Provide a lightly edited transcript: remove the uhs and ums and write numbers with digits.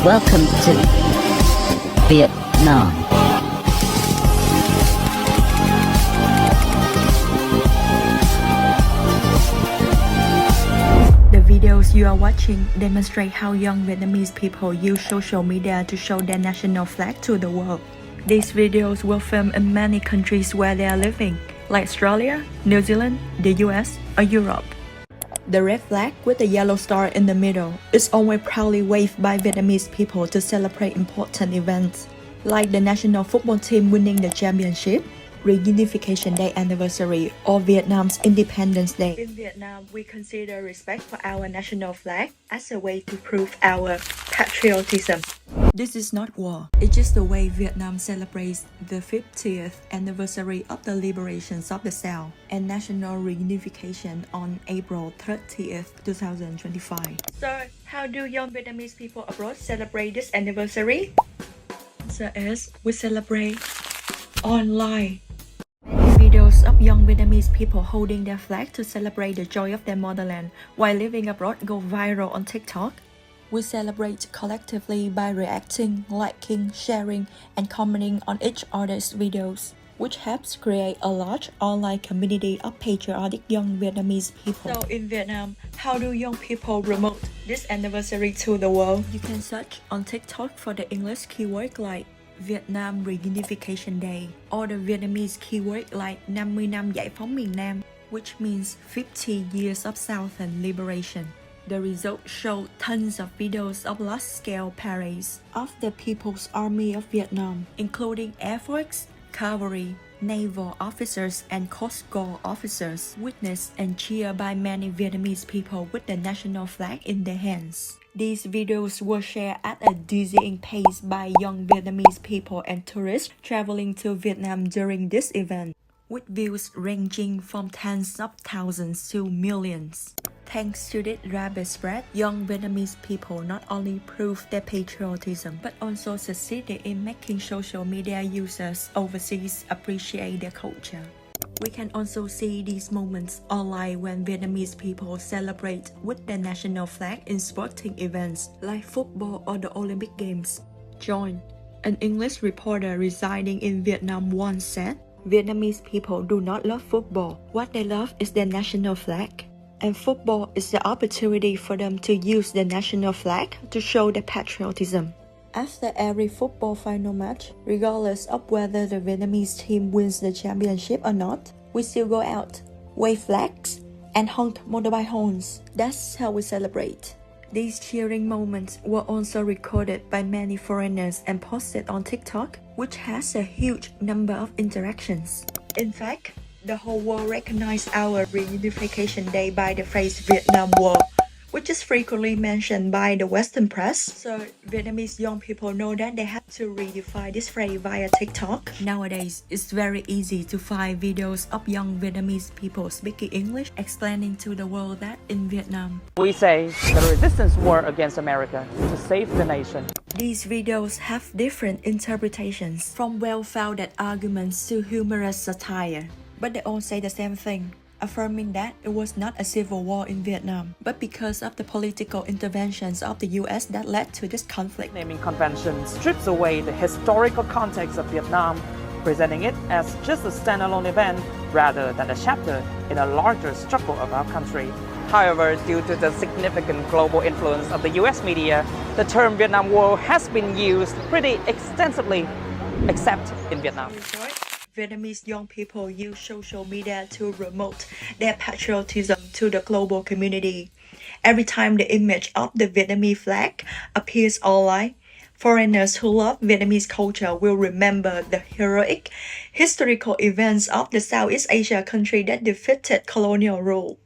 Welcome to Vietnam. The videos you are watching demonstrate how young Vietnamese people use social media to show their national flag to the world. These videos were filmed in many countries where they are living, like Australia, New Zealand, the US, or Europe. The red flag with the yellow star in the middle is always proudly waved by Vietnamese people to celebrate important events, like the national football team winning the championship, Reunification Day anniversary, or Vietnam's Independence Day. In Vietnam, we consider respect for our national flag as a way to prove our patriotism. This is not war, it's just the way Vietnam celebrates the 50th anniversary of the liberations of the South and national reunification on April 30th, 2025. So, how do young Vietnamese people abroad celebrate this anniversary? The answer is, we celebrate online. Many videos of young Vietnamese people holding their flag to celebrate the joy of their motherland while living abroad go viral on TikTok. We celebrate collectively by reacting, liking, sharing, and commenting on each other's videos, which helps create a large online community of patriotic young Vietnamese people. So in Vietnam, how do young people promote this anniversary to the world? You can search on TikTok for the English keyword like Vietnam Reunification Day or the Vietnamese keyword like 50 năm giải phóng miền Nam, which means 50 years of Southern liberation. The results show tons of videos of large-scale parades of the People's Army of Vietnam, including Air Force, Cavalry, Naval officers, and Coast Guard officers, witnessed and cheered by many Vietnamese people with the national flag in their hands. These videos were shared at a dizzying pace by young Vietnamese people and tourists traveling to Vietnam during this event, with views ranging from tens of thousands to millions. Thanks to this rapid spread, young Vietnamese people not only proved their patriotism, but also succeeded in making social media users overseas appreciate their culture. We can also see these moments online when Vietnamese people celebrate with their national flag in sporting events like football or the Olympic Games. John, an English reporter residing in Vietnam, once said, "Vietnamese people do not love football. What they love is their national flag. And football is the opportunity for them to use the national flag to show their patriotism." After every football final match, regardless of whether the Vietnamese team wins the championship or not, we still go out, wave flags, and honk motorbike horns. That's how we celebrate. These cheering moments were also recorded by many foreigners and posted on TikTok, which has a huge number of interactions. In fact, the whole world recognized our Reunification Day by the phrase Vietnam War, which is frequently mentioned by the Western press. So Vietnamese young people know that they have to redefine this phrase via TikTok. Nowadays, it's very easy to find videos of young Vietnamese people speaking English, explaining to the world that in Vietnam, we say the resistance war against America to save the nation. These videos have different interpretations, from well-founded arguments to humorous satire. But they all say the same thing, affirming that it was not a civil war in Vietnam, but because of the political interventions of the US that led to this conflict. Naming convention strips away the historical context of Vietnam, presenting it as just a standalone event rather than a chapter in a larger struggle of our country. However, due to the significant global influence of the US media, the term Vietnam War has been used pretty extensively, except in Vietnam. Vietnamese young people use social media to promote their patriotism to the global community. Every time the image of the Vietnamese flag appears online, foreigners who love Vietnamese culture will remember the heroic historical events of the Southeast Asia country that defeated colonial rule.